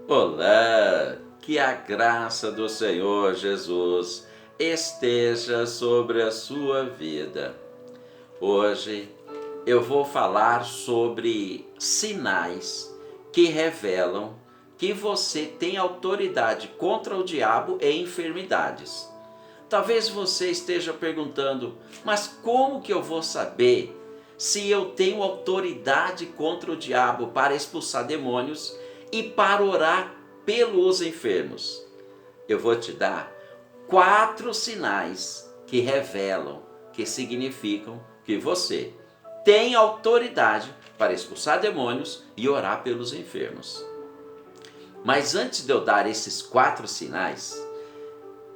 Olá, que a graça do Senhor Jesus esteja sobre a sua vida. Hoje eu vou falar sobre sinais que revelam que você tem autoridade contra o diabo e enfermidades. Talvez você esteja perguntando, mas como que eu vou saber se eu tenho autoridade contra o diabo para expulsar demônios e para orar pelos enfermos? Eu vou te dar 4 sinais que revelam, que significam que você tem autoridade para expulsar demônios e orar pelos enfermos. Mas antes de eu dar esses 4 sinais,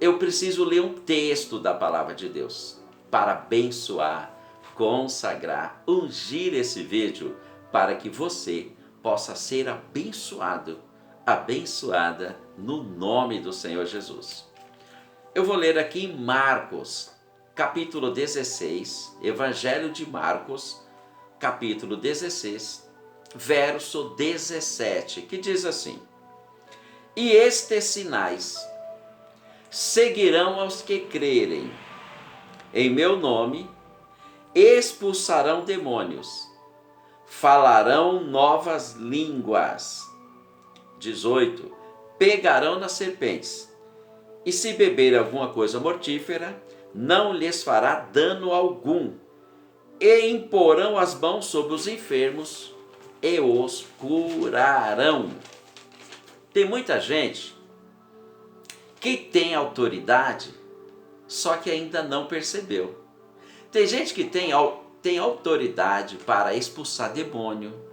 eu preciso ler um texto da palavra de Deus para abençoar, consagrar, ungir esse vídeo para que você possa ser abençoado, abençoada no nome do Senhor Jesus. Eu vou ler aqui em Marcos, capítulo 16, Evangelho de Marcos, capítulo 16, verso 17, que diz assim: E estes sinais seguirão aos que crerem. Em meu nome expulsarão demônios, falarão novas línguas. 18. Pegarão nas serpentes, e se beber alguma coisa mortífera, não lhes fará dano algum, e imporão as mãos sobre os enfermos e os curarão. Tem muita gente que tem autoridade, só que ainda não percebeu. Tem gente que tem autoridade para expulsar demônio.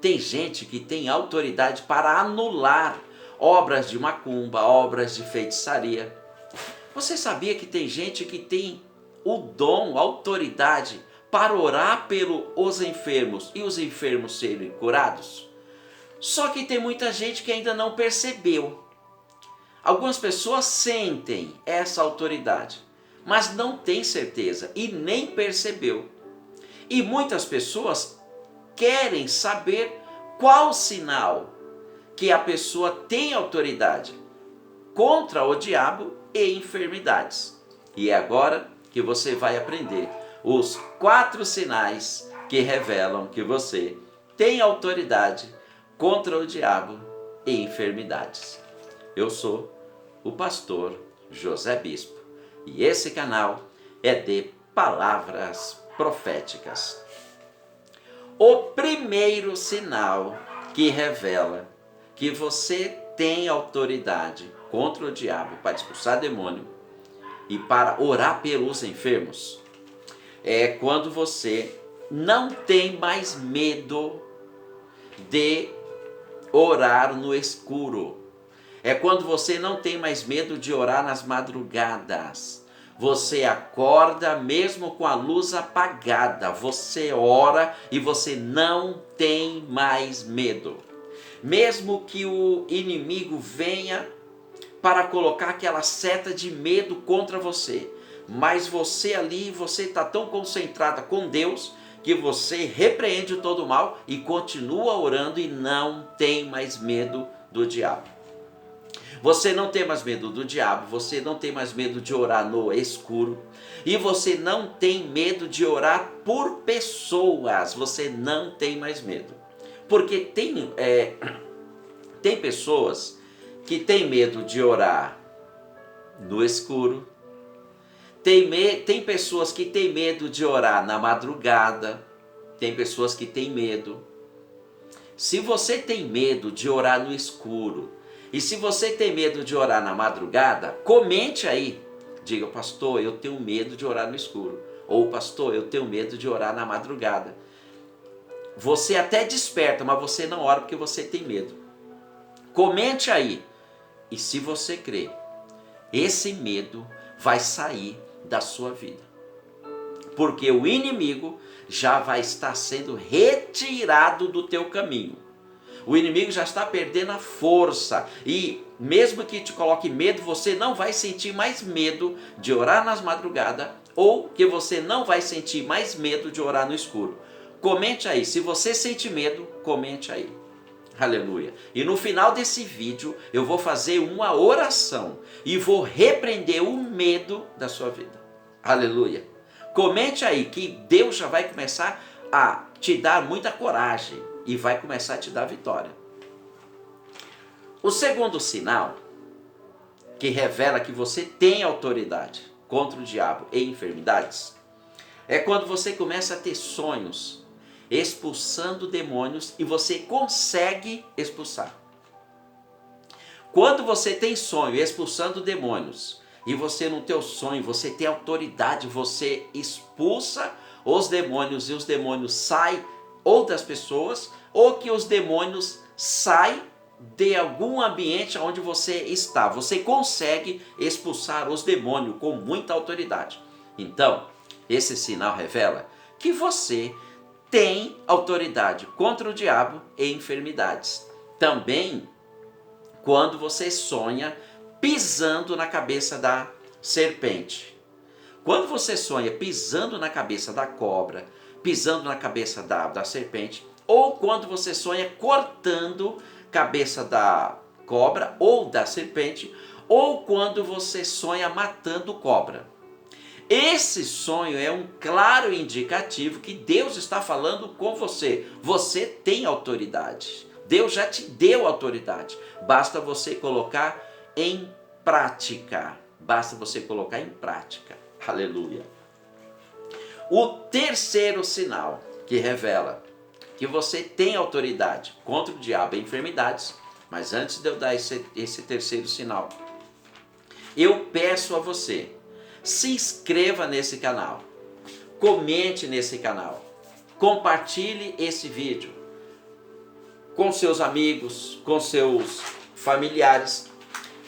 Tem gente que tem autoridade para anular obras de macumba, obras de feitiçaria. Você sabia que tem gente que tem o dom, a autoridade para orar pelos enfermos e os enfermos serem curados? Só que tem muita gente que ainda não percebeu. Algumas pessoas sentem essa autoridade, mas não tem certeza e nem percebeu. E muitas pessoas querem saber qual sinal que a pessoa tem autoridade contra o diabo e enfermidades. E é agora que você vai aprender os 4 sinais que revelam que você tem autoridade contra o diabo e enfermidades. Eu sou o pastor José Bispo e esse canal é de palavras proféticas. O primeiro sinal que revela que você tem autoridade contra o diabo para expulsar demônio e para orar pelos enfermos é quando você não tem mais medo de orar no escuro. É quando você não tem mais medo de orar nas madrugadas. Você acorda mesmo com a luz apagada. Você ora e você não tem mais medo. Mesmo que o inimigo venha para colocar aquela seta de medo contra você. Mas você ali, você está tão concentrada com Deus que você repreende todo o mal e continua orando e não tem mais medo do diabo. Você não tem mais medo do diabo, você não tem mais medo de orar no escuro e você não tem medo de orar por pessoas, você não tem mais medo. Porque tem pessoas que têm medo de orar no escuro, tem pessoas que têm medo de orar na madrugada, tem pessoas que têm medo. Se você tem medo de orar no escuro, e se você tem medo de orar na madrugada, comente aí. Diga: pastor, eu tenho medo de orar no escuro. Ou pastor, eu tenho medo de orar na madrugada. Você até desperta, mas você não ora porque você tem medo. Comente aí. E se você crê, esse medo vai sair da sua vida. Porque o inimigo já vai estar sendo retirado do teu caminho. O inimigo já está perdendo a força e mesmo que te coloque medo, você não vai sentir mais medo de orar nas madrugadas ou que você não vai sentir mais medo de orar no escuro. Comente aí, se você sente medo, comente aí. Aleluia. E no final desse vídeo eu vou fazer uma oração e vou repreender o medo da sua vida. Aleluia. Comente aí que Deus já vai começar a te dar muita coragem e vai começar a te dar vitória. O segundo sinal que revela que você tem autoridade contra o diabo e enfermidades é quando você começa a ter sonhos expulsando demônios e você consegue expulsar. Quando você tem sonho expulsando demônios e você no teu sonho, você tem autoridade, você expulsa os demônios e os demônios saem ou das pessoas ou que os demônios saem de algum ambiente onde você está. Você consegue expulsar os demônios com muita autoridade. Então, esse sinal revela que você tem autoridade contra o diabo e enfermidades. Também quando você sonha pisando na cabeça da serpente. Quando você sonha pisando na cabeça da cobra, pisando na cabeça da serpente, ou quando você sonha cortando cabeça da cobra ou da serpente, ou quando você sonha matando cobra. Esse sonho é um claro indicativo que Deus está falando com você. Você tem autoridade. Deus já te deu autoridade. Basta você colocar em prática. Basta você colocar em prática. Aleluia. O terceiro sinal que revela que você tem autoridade contra o diabo e enfermidades, mas antes de eu dar esse terceiro sinal, eu peço a você, se inscreva nesse canal, comente nesse canal, compartilhe esse vídeo com seus amigos, com seus familiares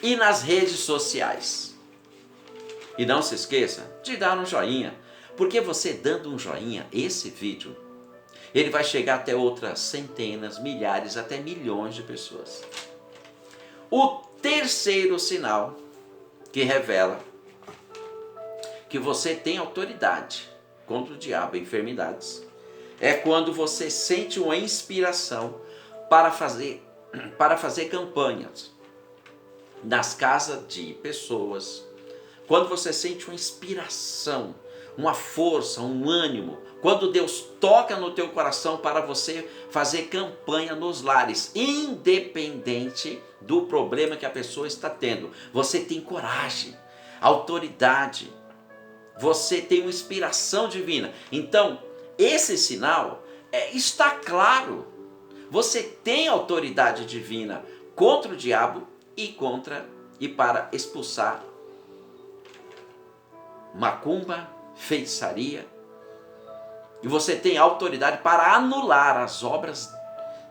e nas redes sociais. E não se esqueça de dar um joinha, porque você dando um joinha, esse vídeo, ele vai chegar até outras centenas, milhares, até milhões de pessoas. O terceiro sinal que revela que você tem autoridade contra o diabo e enfermidades é quando você sente uma inspiração para fazer campanhas nas casas de pessoas. Quando você sente uma inspiração, uma força, um ânimo, quando Deus toca no teu coração para você fazer campanha nos lares, independente do problema que a pessoa está tendo, você tem coragem, autoridade, você tem uma inspiração divina. Então, esse sinal está claro. Você tem autoridade divina contra o diabo e para expulsar macumba, feitiçaria. E você tem autoridade para anular as obras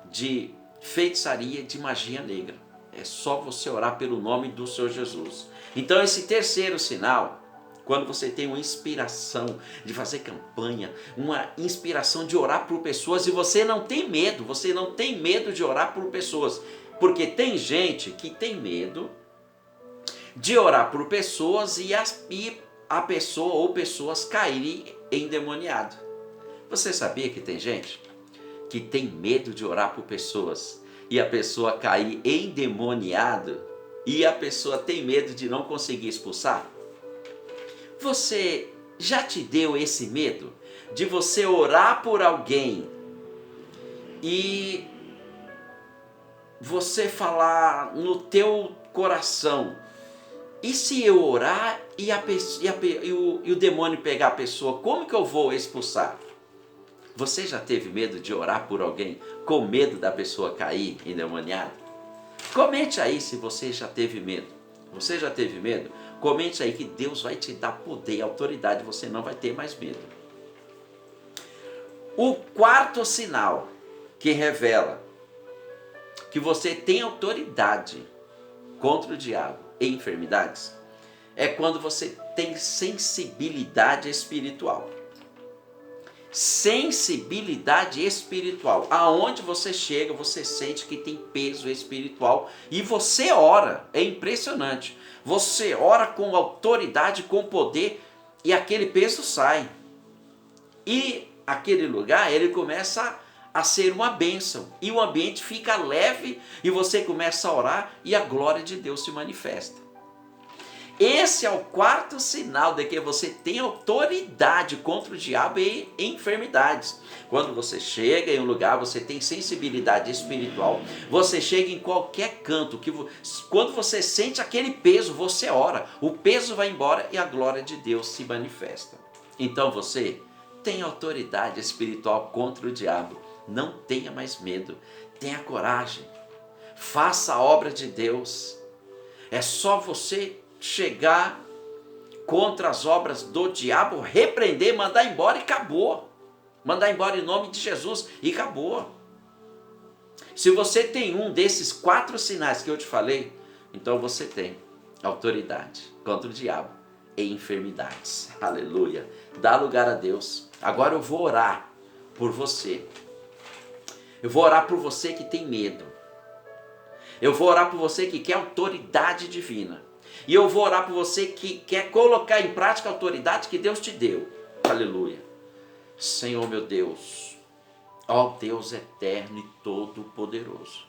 de feitiçaria e de magia negra. É só você orar pelo nome do Senhor Jesus. Então esse terceiro sinal, quando você tem uma inspiração de fazer campanha, uma inspiração de orar por pessoas e você não tem medo de orar por pessoas. Porque tem gente que tem medo de orar por pessoas e a pessoa ou pessoas caírem endemoniadas. Você sabia que tem gente que tem medo de orar por pessoas e a pessoa cair endemoniada e a pessoa tem medo de não conseguir expulsar? Você já te deu esse medo de você orar por alguém e você falar no teu coração: e se eu orar e o demônio pegar a pessoa, como que eu vou expulsar? Você já teve medo de orar por alguém com medo da pessoa cair endemoniada? Comente aí se você já teve medo. Você já teve medo? Comente aí que Deus vai te dar poder e autoridade, você não vai ter mais medo. O quarto sinal que revela que você tem autoridade contra o diabo e enfermidades é quando você tem sensibilidade espiritual. Sensibilidade espiritual. Aonde você chega, você sente que tem peso espiritual e você ora. É impressionante. Você ora com autoridade, com poder e aquele peso sai. E aquele lugar, ele começa a ser uma bênção. E o ambiente fica leve e você começa a orar e a glória de Deus se manifesta. Esse é o quarto sinal de que você tem autoridade contra o diabo e enfermidades. Quando você chega em um lugar, você tem sensibilidade espiritual, você chega em qualquer canto, quando você sente aquele peso, você ora, o peso vai embora e a glória de Deus se manifesta. Então você tem autoridade espiritual contra o diabo. Não tenha mais medo, tenha coragem, faça a obra de Deus. É só você chegar contra as obras do diabo, repreender, mandar embora e acabou. Mandar embora em nome de Jesus e acabou. Se você tem um desses 4 sinais que eu te falei, então você tem autoridade contra o diabo e enfermidades. Aleluia. Dá lugar a Deus. Agora eu vou orar por você. Eu vou orar por você que tem medo. Eu vou orar por você que quer autoridade divina. E eu vou orar por você que quer colocar em prática a autoridade que Deus te deu. Aleluia. Senhor meu Deus, ó Deus eterno e todo-poderoso.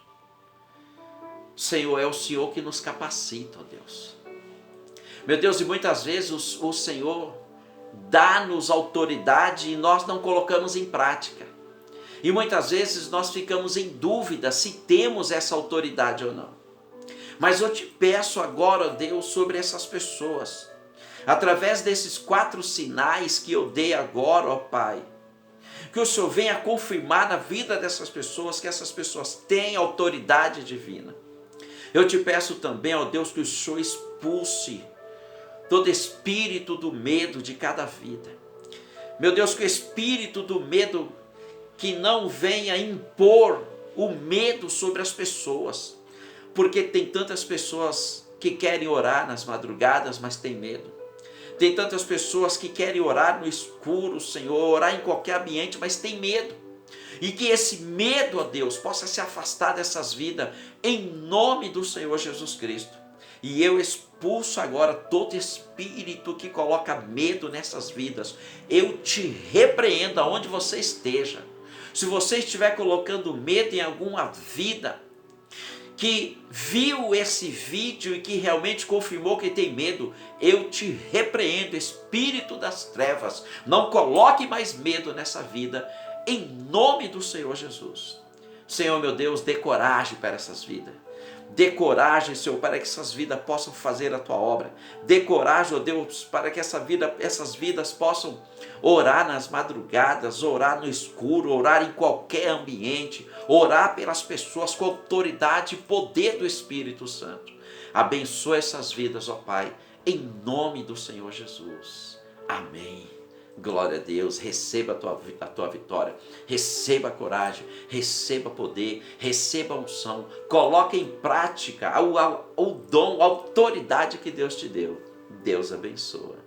Senhor, é o Senhor que nos capacita, ó Deus. Meu Deus, e muitas vezes o Senhor dá-nos autoridade e nós não colocamos em prática. E muitas vezes nós ficamos em dúvida se temos essa autoridade ou não. Mas eu te peço agora, ó Deus, sobre essas pessoas, através desses 4 sinais que eu dei agora, ó Pai, que o Senhor venha confirmar na vida dessas pessoas, que essas pessoas têm autoridade divina. Eu te peço também, ó Deus, que o Senhor expulse todo espírito do medo de cada vida. Meu Deus, que o espírito do medo que não venha impor o medo sobre as pessoas, porque tem tantas pessoas que querem orar nas madrugadas, mas tem medo. Tem tantas pessoas que querem orar no escuro, Senhor, orar em qualquer ambiente, mas tem medo. E que esse medo, ó Deus, possa se afastar dessas vidas, em nome do Senhor Jesus Cristo. E eu expulso agora todo espírito que coloca medo nessas vidas. Eu te repreendo aonde você esteja. Se você estiver colocando medo em alguma vida, que viu esse vídeo e que realmente confirmou que tem medo, eu te repreendo, espírito das trevas, não coloque mais medo nessa vida, em nome do Senhor Jesus. Senhor meu Deus, dê coragem para essas vidas, dê coragem, Senhor, para que essas vidas possam fazer a tua obra, dê coragem, ó Deus, para que essas vidas possam orar nas madrugadas, orar no escuro, orar em qualquer ambiente, orar pelas pessoas com autoridade e poder do Espírito Santo. Abençoa essas vidas, ó Pai, em nome do Senhor Jesus. Amém. Glória a Deus, receba a tua vitória, receba a coragem, receba poder, receba a unção, coloque em prática o dom, a autoridade que Deus te deu. Deus abençoa.